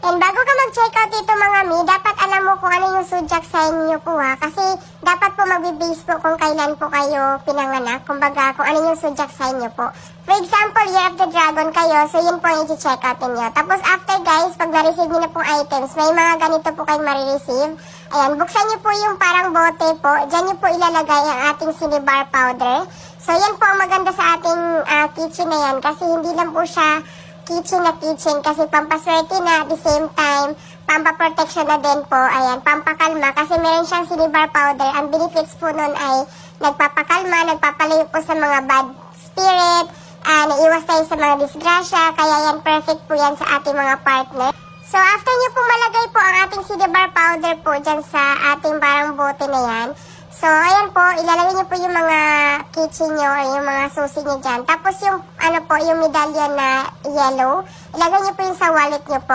And bago ka mag-checkout dito mga mi, dapat alam mo kung ano yung zodiac sign nyo po ha. Kasi dapat po mag-base po kung kailan po kayo pinanganak. Kumbaga kung ano yung zodiac sign nyo po. For example, Year of the Dragon kayo, so yun po yung i-checkout ninyo. Tapos after guys, pag na-receive nyo na pong items, may mga ganito po kayong marireceive. Ayan, buksan nyo po yung parang bote po. Diyan nyo po ilalagay ang ating Cinnabar powder. So yan po ang maganda sa ating kitchen na yan. Kasi hindi lang po siya kitchen na kitchen kasi pampaswerte na at the same time pampaprotection na din po, ayan, pampakalma kasi meron siyang Cinnabar powder. Ang benefits po nun ay nagpapakalma, nagpapalayo po sa mga bad spirit, naiwas tayo sa mga disgrasya, kaya yan perfect po yan sa ating mga partner. So after nyo po malagay po ang ating Cinnabar powder po dyan sa ating parang bote na yan, so, ayan po, ilalagay niyo po yung mga kitchen niyo or yung mga susi niyo dyan. Tapos yung, yung medallion na yellow, ilagay niyo po yung sa wallet niyo po.